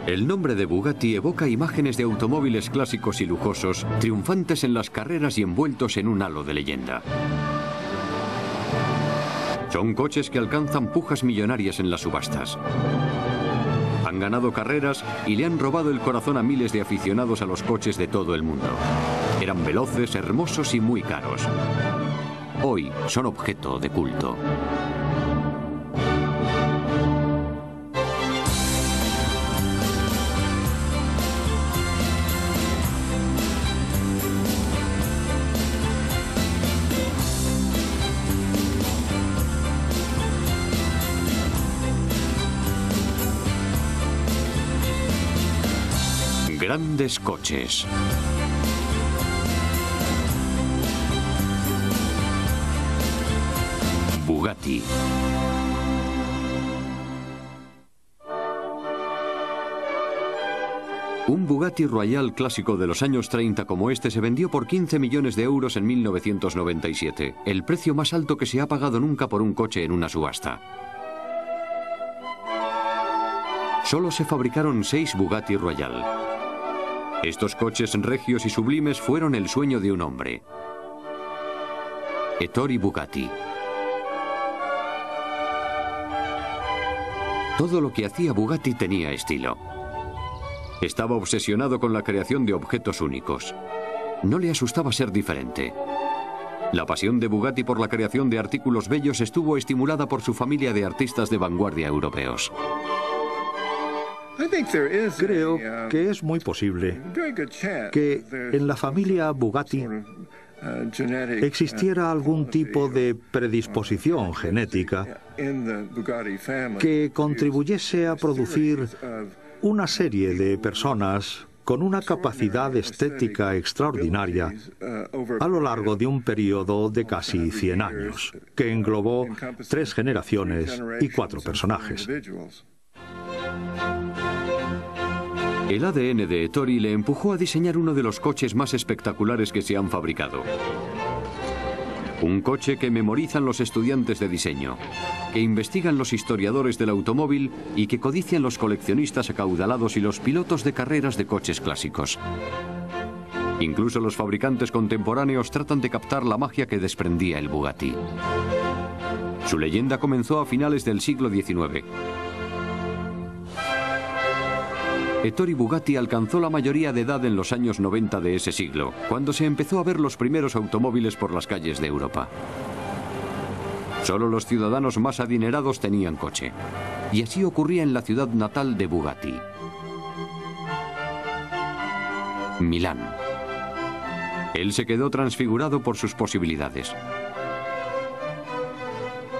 El nombre de Bugatti evoca imágenes de automóviles clásicos y lujosos, triunfantes en las carreras y envueltos en un halo de leyenda. Son coches que alcanzan pujas millonarias en las subastas. Han ganado carreras y le han robado el corazón a miles de aficionados a los coches de todo el mundo. Eran veloces, hermosos y muy caros. Hoy son objeto de culto. Grandes coches. Bugatti. Un Bugatti Royale clásico de los años 30 como este se vendió por 15 millones de euros en 1997, el precio más alto que se ha pagado nunca por un coche en una subasta. Solo se fabricaron 6 Bugatti Royale. Estos coches regios y sublimes fueron el sueño de un hombre, Ettore Bugatti. Todo lo que hacía Bugatti tenía estilo. Estaba obsesionado con la creación de objetos únicos. No le asustaba ser diferente. La pasión de Bugatti por la creación de artículos bellos estuvo estimulada por su familia de artistas de vanguardia europeos. Creo que es muy posible que en la familia Bugatti existiera algún tipo de predisposición genética que contribuyese a producir una serie de personas con una capacidad estética extraordinaria a lo largo de un periodo de casi 100 años, que englobó 3 generaciones y 4 personajes. El ADN de Ettore le empujó a diseñar uno de los coches más espectaculares que se han fabricado. Un coche que memorizan los estudiantes de diseño, que investigan los historiadores del automóvil y que codician los coleccionistas acaudalados y los pilotos de carreras de coches clásicos. Incluso los fabricantes contemporáneos tratan de captar la magia que desprendía el Bugatti. Su leyenda comenzó a finales del siglo XIX. Ettore Bugatti alcanzó la mayoría de edad en los años 90 de ese siglo, cuando se empezó a ver los primeros automóviles por las calles de Europa. Solo los ciudadanos más adinerados tenían coche. Y así ocurría en la ciudad natal de Bugatti, Milán. Él se quedó transfigurado por sus posibilidades.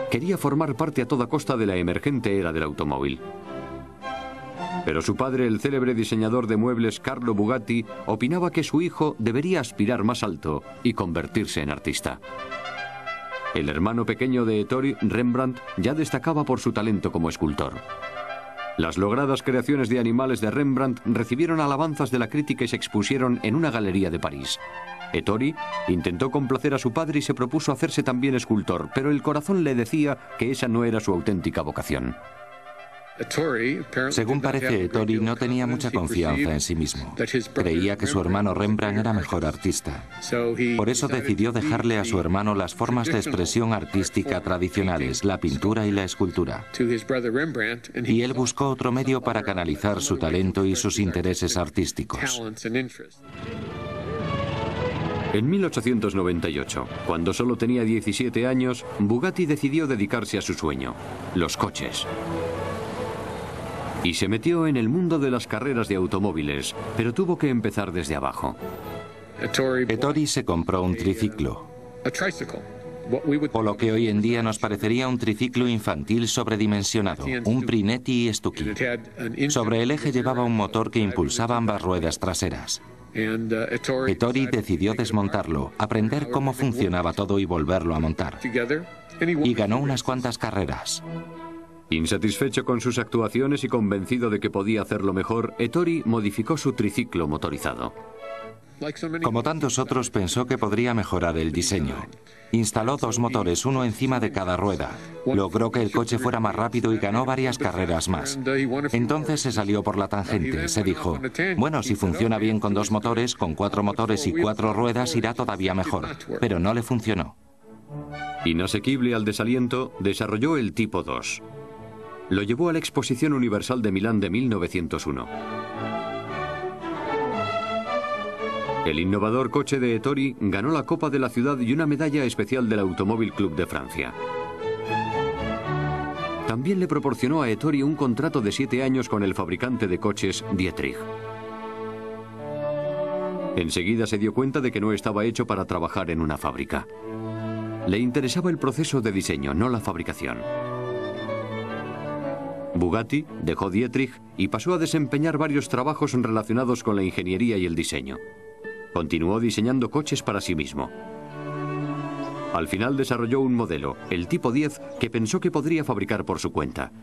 Quería formar parte a toda costa de la emergente era del automóvil. Pero su padre, el célebre diseñador de muebles Carlo Bugatti, opinaba que su hijo debería aspirar más alto y convertirse en artista. El hermano pequeño de Ettore, Rembrandt, ya destacaba por su talento como escultor. Las logradas creaciones de animales de Rembrandt recibieron alabanzas de la crítica y se expusieron en una galería de París. Ettore intentó complacer a su padre y se propuso hacerse también escultor, pero el corazón le decía que esa no era su auténtica vocación. Según parece, Ettore no tenía mucha confianza en sí mismo. Creía que su hermano Rembrandt era mejor artista. Por eso decidió dejarle a su hermano las formas de expresión artística tradicionales, la pintura y la escultura. Y él buscó otro medio para canalizar su talento y sus intereses artísticos. En 1898, cuando solo tenía 17 años, Bugatti decidió dedicarse a su sueño, los coches. Y se metió en el mundo de las carreras de automóviles, pero tuvo que empezar desde abajo. Ettore se compró un triciclo, o lo que hoy en día nos parecería un triciclo infantil sobredimensionado, un Prinetti Stucchi. Sobre el eje llevaba un motor que impulsaba ambas ruedas traseras. Ettore decidió desmontarlo, aprender cómo funcionaba todo y volverlo a montar. Y ganó unas cuantas carreras. Insatisfecho con sus actuaciones y convencido de que podía hacerlo mejor, Ettore modificó su triciclo motorizado. Como tantos otros, pensó que podría mejorar el diseño. Instaló 2 motores, uno encima de cada rueda. Logró que el coche fuera más rápido y ganó varias carreras más. Entonces se salió por la tangente. Se dijo, bueno, si funciona bien con 2 motores, con 4 motores y 4 ruedas irá todavía mejor. Pero no le funcionó. Inasequible al desaliento, desarrolló el Tipo 2. Lo llevó a la Exposición Universal de Milán de 1901. El innovador coche de Ettori ganó la Copa de la Ciudad y una medalla especial del Automóvil Club de Francia. También le proporcionó a Ettori un contrato de 7 años con el fabricante de coches Dietrich. Enseguida se dio cuenta de que no estaba hecho para trabajar en una fábrica. Le interesaba el proceso de diseño, no la fabricación. Bugatti dejó Dietrich y pasó a desempeñar varios trabajos relacionados con la ingeniería y el diseño. Continuó diseñando coches para sí mismo. Al final desarrolló un modelo, el Tipo 10, que pensó que podría fabricar por su cuenta.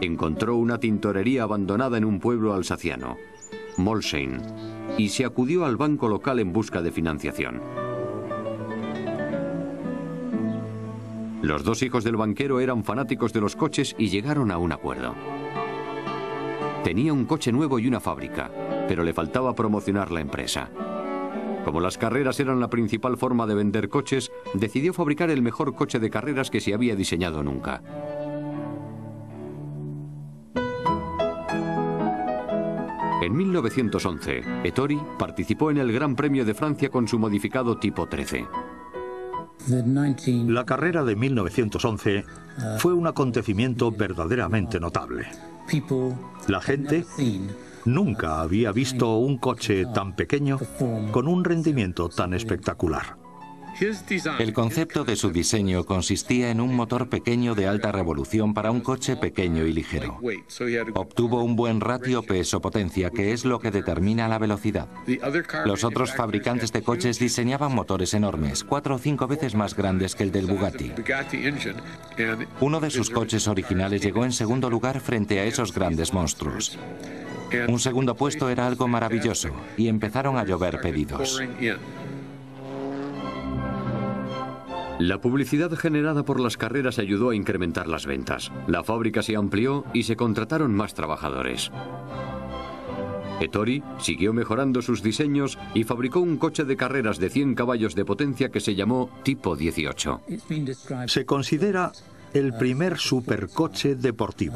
Encontró una tintorería abandonada en un pueblo alsaciano, Molsheim, y se acudió al banco local en busca de financiación. Los 2 hijos del banquero eran fanáticos de los coches y llegaron a un acuerdo. Tenía un coche nuevo y una fábrica, pero le faltaba promocionar la empresa. Como las carreras eran la principal forma de vender coches, decidió fabricar el mejor coche de carreras que se había diseñado nunca. En 1911, Ettori participó en el Gran Premio de Francia con su modificado Tipo 13. La carrera de 1911 fue un acontecimiento verdaderamente notable. La gente nunca había visto un coche tan pequeño con un rendimiento tan espectacular. El concepto de su diseño consistía en un motor pequeño de alta revolución para un coche pequeño y ligero. Obtuvo un buen ratio peso-potencia, que es lo que determina la velocidad. Los otros fabricantes de coches diseñaban motores enormes, 4 o 5 veces más grandes que el del Bugatti. Uno de sus coches originales llegó en segundo lugar frente a esos grandes monstruos. Un segundo puesto era algo maravilloso, y empezaron a llover pedidos. La publicidad generada por las carreras ayudó a incrementar las ventas. La fábrica se amplió y se contrataron más trabajadores. Ettori siguió mejorando sus diseños y fabricó un coche de carreras de 100 caballos de potencia que se llamó Tipo 18. Se considera el primer supercoche deportivo.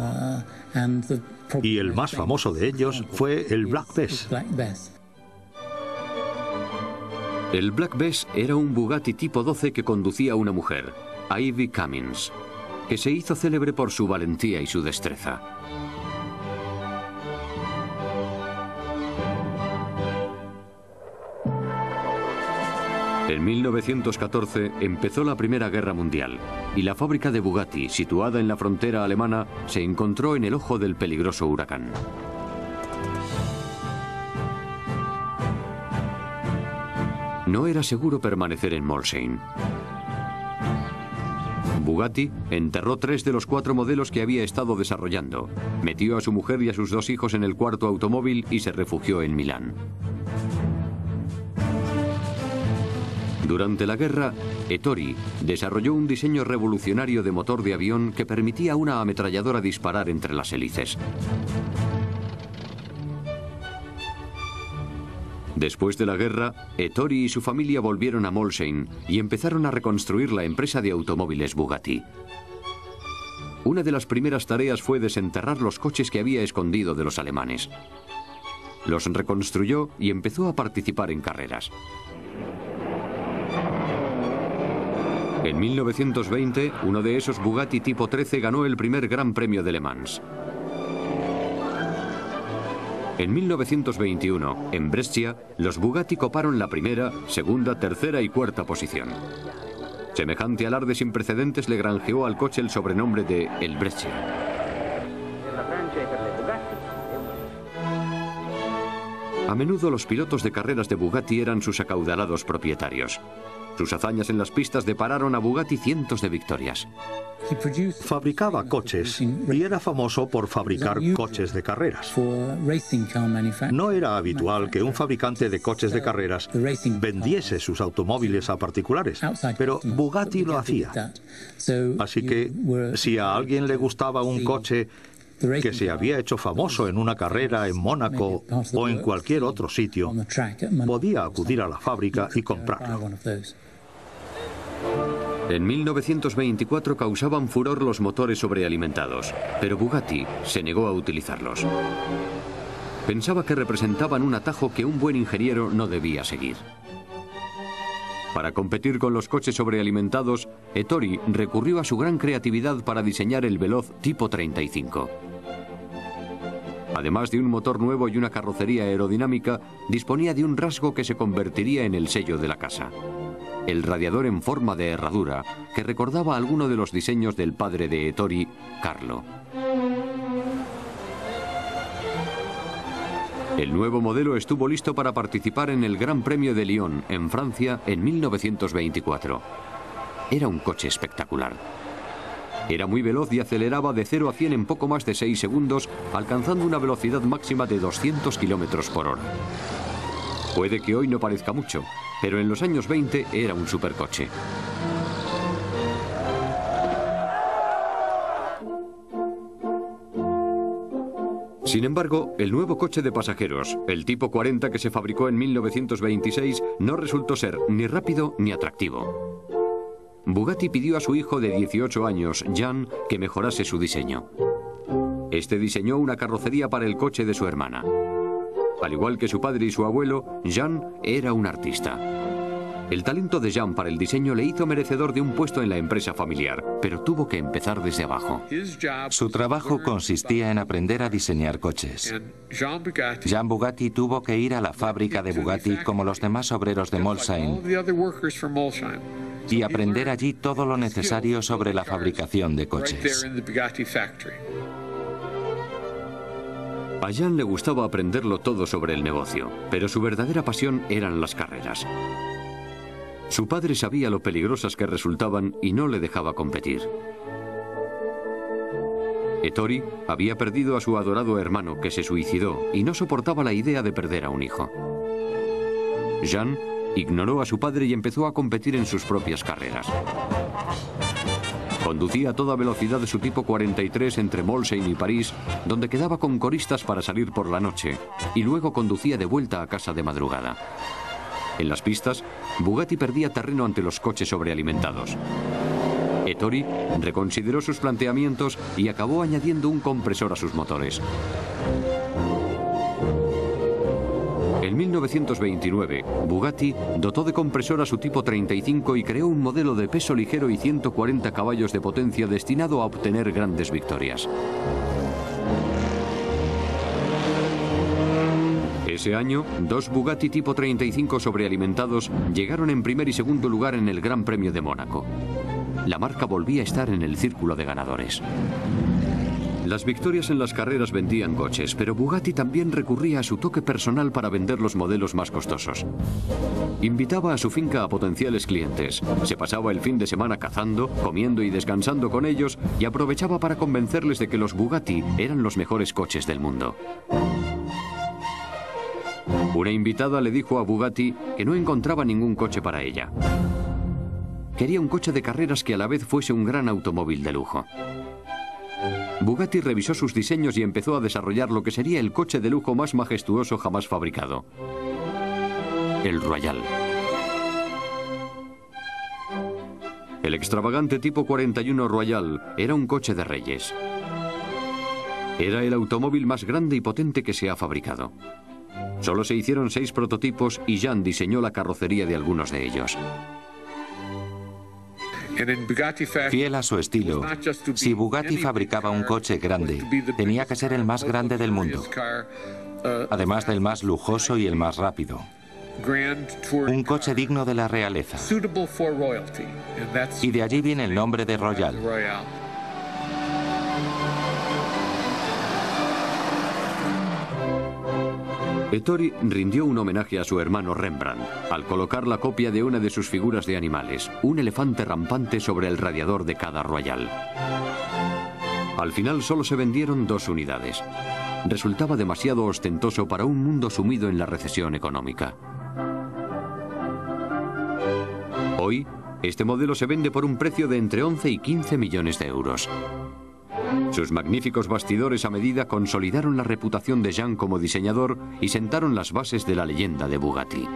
Y el más famoso de ellos fue el Black Bess. El Black Bess era un Bugatti Tipo 12 que conducía una mujer, Ivy Cummins, que se hizo célebre por su valentía y su destreza. En 1914 empezó la Primera Guerra Mundial y la fábrica de Bugatti, situada en la frontera alemana, se encontró en el ojo del peligroso huracán. No era seguro permanecer en Molsheim. Bugatti enterró 3 de los 4 modelos que había estado desarrollando, metió a su mujer y a sus 2 hijos en el cuarto automóvil y se refugió en Milán. Durante la guerra, Ettori desarrolló un diseño revolucionario de motor de avión que permitía a una ametralladora disparar entre las hélices. Después de la guerra, Ettori y su familia volvieron a Molsheim y empezaron a reconstruir la empresa de automóviles Bugatti. Una de las primeras tareas fue desenterrar los coches que había escondido de los alemanes. Los reconstruyó y empezó a participar en carreras. En 1920, uno de esos Bugatti Tipo 13 ganó el primer Gran Premio de Le Mans. En 1921, en Brescia, los Bugatti coparon la primera, segunda, tercera y cuarta posición. Semejante alarde sin precedentes le granjeó al coche el sobrenombre de El Brescia. A menudo los pilotos de carreras de Bugatti eran sus acaudalados propietarios. Sus hazañas en las pistas depararon a Bugatti cientos de victorias. Fabricaba coches y era famoso por fabricar coches de carreras. No era habitual que un fabricante de coches de carreras vendiese sus automóviles a particulares, pero Bugatti lo hacía. Así que, si a alguien le gustaba un coche que se había hecho famoso en una carrera en Mónaco o en cualquier otro sitio, podía acudir a la fábrica y comprarlo. En 1924 causaban furor los motores sobrealimentados, pero Bugatti se negó a utilizarlos. Pensaba que representaban un atajo que un buen ingeniero no debía seguir. Para competir con los coches sobrealimentados, Ettori recurrió a su gran creatividad para diseñar el veloz Tipo 35. Además de un motor nuevo y una carrocería aerodinámica, disponía de un rasgo que se convertiría en el sello de la casa: el radiador en forma de herradura, que recordaba a alguno de los diseños del padre de Ettori, Carlo. El nuevo modelo estuvo listo para participar en el Gran Premio de Lyon, en Francia, en 1924. Era un coche espectacular. Era muy veloz y aceleraba de 0 a 100 en poco más de 6 segundos, alcanzando una velocidad máxima de 200 kilómetros por hora. Puede que hoy no parezca mucho, pero en los años 20 era un supercoche. Sin embargo, el nuevo coche de pasajeros, el Tipo 40 que se fabricó en 1926, no resultó ser ni rápido ni atractivo. Bugatti pidió a su hijo de 18 años, Jean, que mejorase su diseño. Este diseñó una carrocería para el coche de su hermana. Al igual que su padre y su abuelo, Jean era un artista. El talento de Jean para el diseño le hizo merecedor de un puesto en la empresa familiar, pero tuvo que empezar desde abajo. Su trabajo consistía en aprender a diseñar coches. Jean Bugatti tuvo que ir a la fábrica de Bugatti como los demás obreros de Molsheim y aprender allí todo lo necesario sobre la fabricación de coches. A Jean le gustaba aprenderlo todo sobre el negocio, pero su verdadera pasión eran las carreras. Su padre sabía lo peligrosas que resultaban y no le dejaba competir. Ettori había perdido a su adorado hermano, que se suicidó, y no soportaba la idea de perder a un hijo. Jean ignoró a su padre y empezó a competir en sus propias carreras. Conducía a toda velocidad de su Tipo 43 entre Molsheim y París, donde quedaba con coristas para salir por la noche, y luego conducía de vuelta a casa de madrugada. En las pistas, Bugatti perdía terreno ante los coches sobrealimentados. Ettori reconsideró sus planteamientos y acabó añadiendo un compresor a sus motores. En 1929, Bugatti dotó de compresor a su Tipo 35 y creó un modelo de peso ligero y 140 caballos de potencia destinado a obtener grandes victorias. Ese año, dos Bugatti Tipo 35 sobrealimentados llegaron en primer y segundo lugar en el Gran Premio de Mónaco. La marca volvía a estar en el círculo de ganadores. Las victorias en las carreras vendían coches, pero Bugatti también recurría a su toque personal para vender los modelos más costosos. Invitaba a su finca a potenciales clientes, se pasaba el fin de semana cazando, comiendo y descansando con ellos y aprovechaba para convencerles de que los Bugatti eran los mejores coches del mundo. Una invitada le dijo a Bugatti que no encontraba ningún coche para ella. Quería un coche de carreras que a la vez fuese un gran automóvil de lujo. Bugatti revisó sus diseños y empezó a desarrollar lo que sería el coche de lujo más majestuoso jamás fabricado: el Royal. El extravagante Tipo 41 Royal era un coche de reyes. Era el automóvil más grande y potente que se ha fabricado. Solo se hicieron 6 prototipos y Jean diseñó la carrocería de algunos de ellos. Fiel a su estilo, si Bugatti fabricaba un coche grande, tenía que ser el más grande del mundo, además del más lujoso y el más rápido. Un coche digno de la realeza. Y de allí viene el nombre de Royal. Ettori rindió un homenaje a su hermano Rembrandt al colocar la copia de una de sus figuras de animales, un elefante rampante sobre el radiador de cada Royal. Al final solo se vendieron 2 unidades. Resultaba demasiado ostentoso para un mundo sumido en la recesión económica. Hoy, este modelo se vende por un precio de entre 11 y 15 millones de euros. Sus magníficos bastidores a medida consolidaron la reputación de Jean como diseñador y sentaron las bases de la leyenda de Bugatti.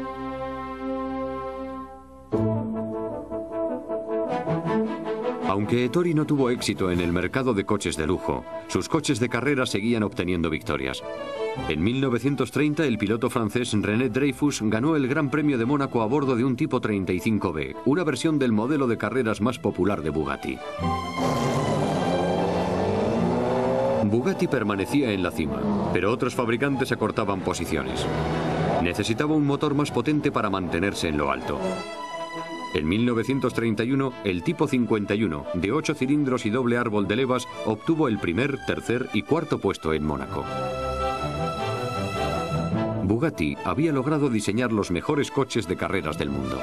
Aunque Ettori no tuvo éxito en el mercado de coches de lujo, sus coches de carrera seguían obteniendo victorias. En 1930, el piloto francés René Dreyfus ganó el Gran Premio de Mónaco a bordo de un Tipo 35B, una versión del modelo de carreras más popular de Bugatti. Bugatti permanecía en la cima, pero otros fabricantes acortaban posiciones. Necesitaba un motor más potente para mantenerse en lo alto. En 1931, el Tipo 51, de 8 cilindros y doble árbol de levas, obtuvo el primer, tercer y cuarto puesto en Mónaco. Bugatti había logrado diseñar los mejores coches de carreras del mundo.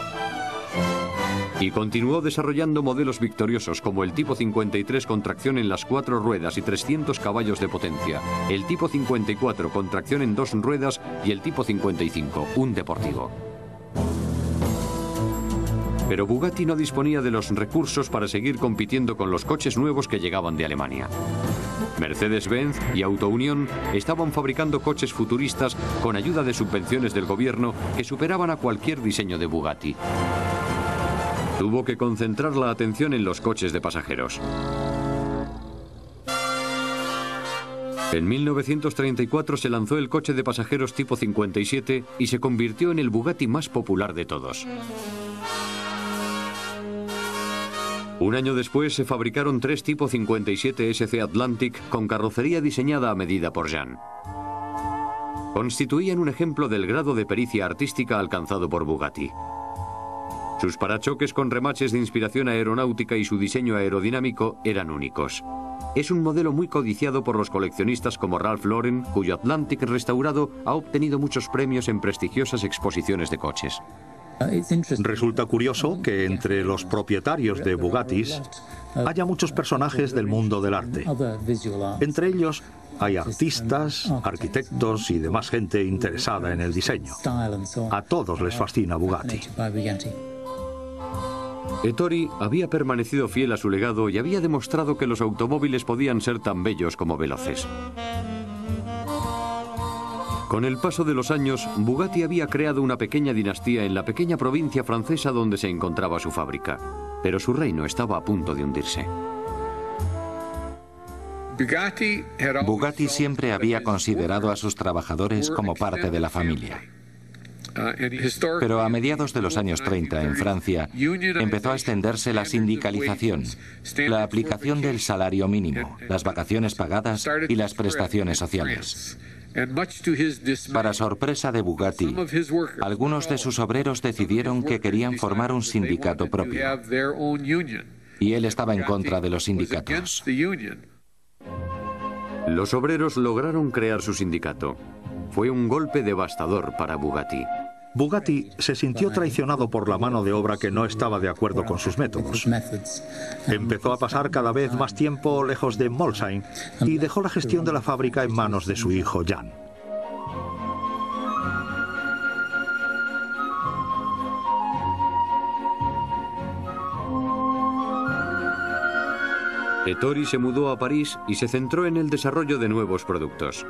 Y continuó desarrollando modelos victoriosos como el Tipo 53 con tracción en las 4 ruedas y 300 caballos de potencia, el Tipo 54 con tracción en 2 ruedas y el Tipo 55, un deportivo. Pero Bugatti no disponía de los recursos para seguir compitiendo con los coches nuevos que llegaban de Alemania. Mercedes-Benz y Auto Union estaban fabricando coches futuristas con ayuda de subvenciones del gobierno que superaban a cualquier diseño de Bugatti. Tuvo que concentrar la atención en los coches de pasajeros. En 1934 se lanzó el coche de pasajeros Tipo 57 y se convirtió en el Bugatti más popular de todos. Un año después se fabricaron 3 Tipo 57 SC Atlantic con carrocería diseñada a medida por Jean. Constituían un ejemplo del grado de pericia artística alcanzado por Bugatti. Sus parachoques con remaches de inspiración aeronáutica y su diseño aerodinámico eran únicos. Es un modelo muy codiciado por los coleccionistas como Ralph Lauren, cuyo Atlantic restaurado ha obtenido muchos premios en prestigiosas exposiciones de coches. Resulta curioso que entre los propietarios de Bugattis haya muchos personajes del mundo del arte. Entre ellos hay artistas, arquitectos y demás gente interesada en el diseño. A todos les fascina Bugatti. Ettori había permanecido fiel a su legado y había demostrado que los automóviles podían ser tan bellos como veloces. Con el paso de los años, Bugatti había creado una pequeña dinastía en la pequeña provincia francesa donde se encontraba su fábrica, pero su reino estaba a punto de hundirse. Bugatti siempre había considerado a sus trabajadores como parte de la familia. Pero a mediados de los años 30 en Francia empezó a extenderse la sindicalización, la aplicación del salario mínimo, las vacaciones pagadas y las prestaciones sociales. Para sorpresa de Bugatti, algunos de sus obreros decidieron que querían formar un sindicato propio. Y él estaba en contra de los sindicatos. Los obreros lograron crear su sindicato. Fue un golpe devastador para Bugatti. Bugatti se sintió traicionado por la mano de obra que no estaba de acuerdo con sus métodos. Empezó a pasar cada vez más tiempo lejos de Molsheim y dejó la gestión de la fábrica en manos de su hijo Jan. Ettori se mudó a París y se centró en el desarrollo de nuevos productos.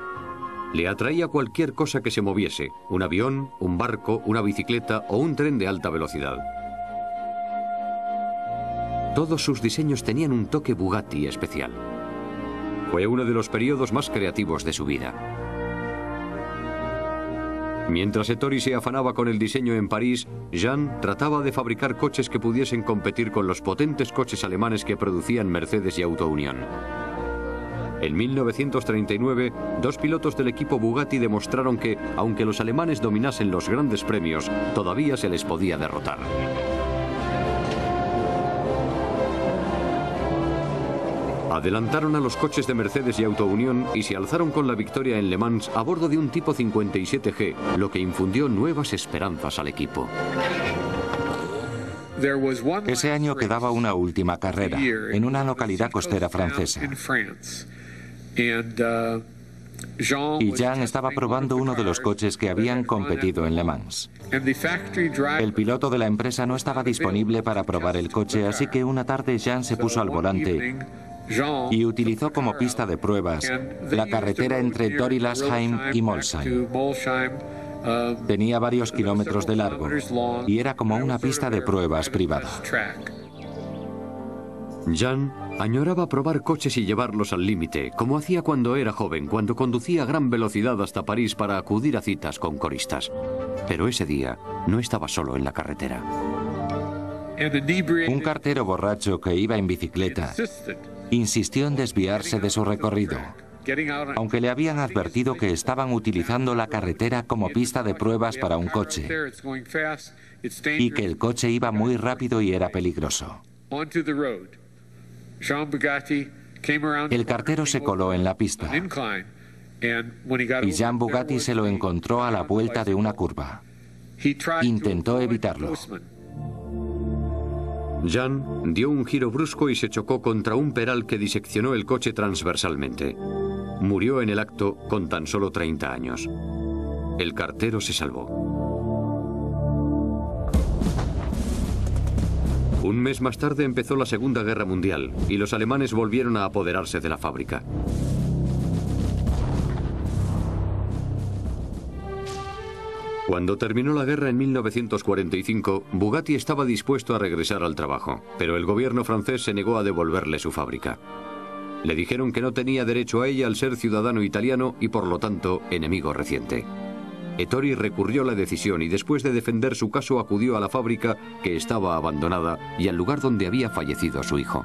Le atraía cualquier cosa que se moviese, un avión, un barco, una bicicleta o un tren de alta velocidad. Todos sus diseños tenían un toque Bugatti especial. Fue uno de los periodos más creativos de su vida. Mientras Ettori se afanaba con el diseño en París, Jean trataba de fabricar coches que pudiesen competir con los potentes coches alemanes que producían Mercedes y Auto Union. En 1939, 2 pilotos del equipo Bugatti demostraron que, aunque los alemanes dominasen los grandes premios, todavía se les podía derrotar. Adelantaron a los coches de Mercedes y Auto Unión y se alzaron con la victoria en Le Mans a bordo de un Tipo 57G, lo que infundió nuevas esperanzas al equipo. Ese año quedaba una última carrera, en una localidad costera francesa. Y Jean estaba probando uno de los coches que habían competido en Le Mans. El piloto de la empresa no estaba disponible para probar el coche, así que una tarde Jean se puso al volante y utilizó como pista de pruebas la carretera entre Dory-Lasheim y Molsheim. Tenía varios kilómetros de largo y era como una pista de pruebas privada. Jean añoraba probar coches y llevarlos al límite, como hacía cuando era joven, cuando conducía a gran velocidad hasta París para acudir a citas con coristas. Pero ese día no estaba solo en la carretera. Un cartero borracho que iba en bicicleta insistió en desviarse de su recorrido, aunque le habían advertido que estaban utilizando la carretera como pista de pruebas para un coche y que el coche iba muy rápido y era peligroso. El cartero se coló en la pista y Jean Bugatti se lo encontró a la vuelta de una curva. Intentó evitarlo. Jean dio un giro brusco y se chocó contra un peral que diseccionó el coche transversalmente. Murió en el acto con tan solo 30 años. El cartero se salvó. Un mes más tarde empezó la Segunda Guerra Mundial y los alemanes volvieron a apoderarse de la fábrica. Cuando terminó la guerra en 1945, Bugatti estaba dispuesto a regresar al trabajo, pero el gobierno francés se negó a devolverle su fábrica. Le dijeron que no tenía derecho a ella al ser ciudadano italiano y por lo tanto enemigo reciente. Ettori recurrió la decisión y después de defender su caso acudió a la fábrica que estaba abandonada y al lugar donde había fallecido su hijo.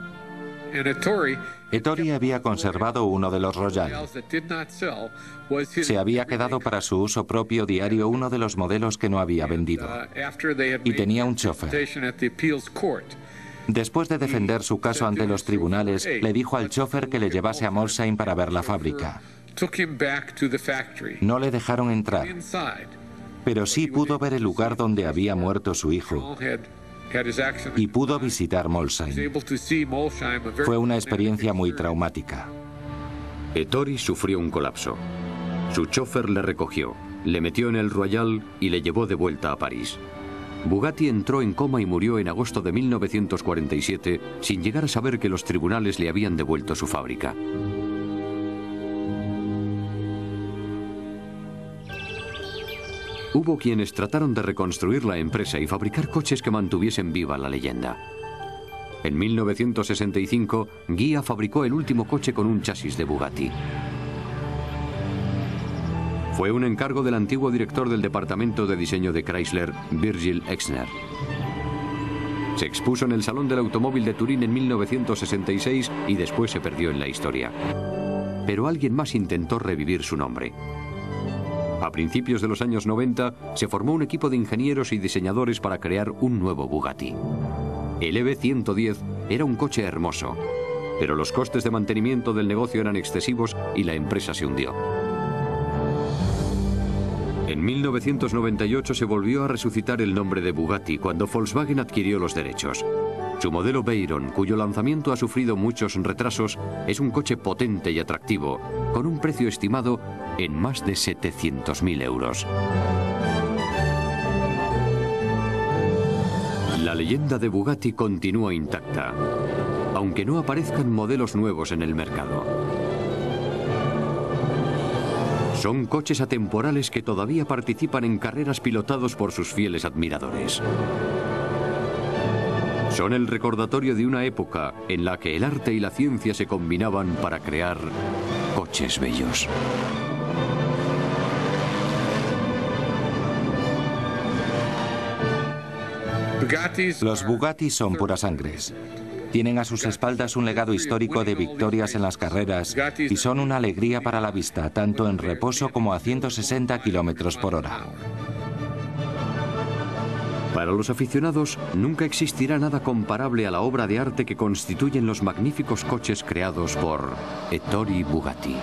Ettori había conservado uno de los Royal. Se había quedado para su uso propio diario uno de los modelos que no había vendido. Y tenía un chofer. Después de defender su caso ante los tribunales, le dijo al chofer que le llevase a Molsheim para ver la fábrica. No le dejaron entrar, pero sí pudo ver el lugar donde había muerto su hijo y pudo visitar Molsheim. Fue una experiencia muy traumática. Ettori sufrió un colapso. Su chofer le recogió, le metió en el Royal y le llevó de vuelta a París. Bugatti entró en coma y murió en agosto de 1947 sin llegar a saber que los tribunales le habían devuelto su fábrica. Hubo quienes trataron de reconstruir la empresa y fabricar coches que mantuviesen viva la leyenda. En 1965, Ghia fabricó el último coche con un chasis de Bugatti. Fue un encargo del antiguo director del departamento de diseño de Chrysler, Virgil Exner. Se expuso en el Salón del Automóvil de Turín en 1966 y después se perdió en la historia. Pero alguien más intentó revivir su nombre. A principios de los años 90 se formó un equipo de ingenieros y diseñadores para crear un nuevo Bugatti. El EV110 era un coche hermoso, pero los costes de mantenimiento del negocio eran excesivos y la empresa se hundió. En 1998 se volvió a resucitar el nombre de Bugatti cuando Volkswagen adquirió los derechos. Su modelo Veyron, cuyo lanzamiento ha sufrido muchos retrasos, es un coche potente y atractivo, con un precio estimado en más de 700.000 euros. La leyenda de Bugatti continúa intacta, aunque no aparezcan modelos nuevos en el mercado. Son coches atemporales que todavía participan en carreras pilotados por sus fieles admiradores. Son el recordatorio de una época en la que el arte y la ciencia se combinaban para crear coches bellos. Los Bugatti son puras sangres. Tienen a sus espaldas un legado histórico de victorias en las carreras y son una alegría para la vista, tanto en reposo como a 160 km/h. Para los aficionados, nunca existirá nada comparable a la obra de arte que constituyen los magníficos coches creados por Ettore Bugatti.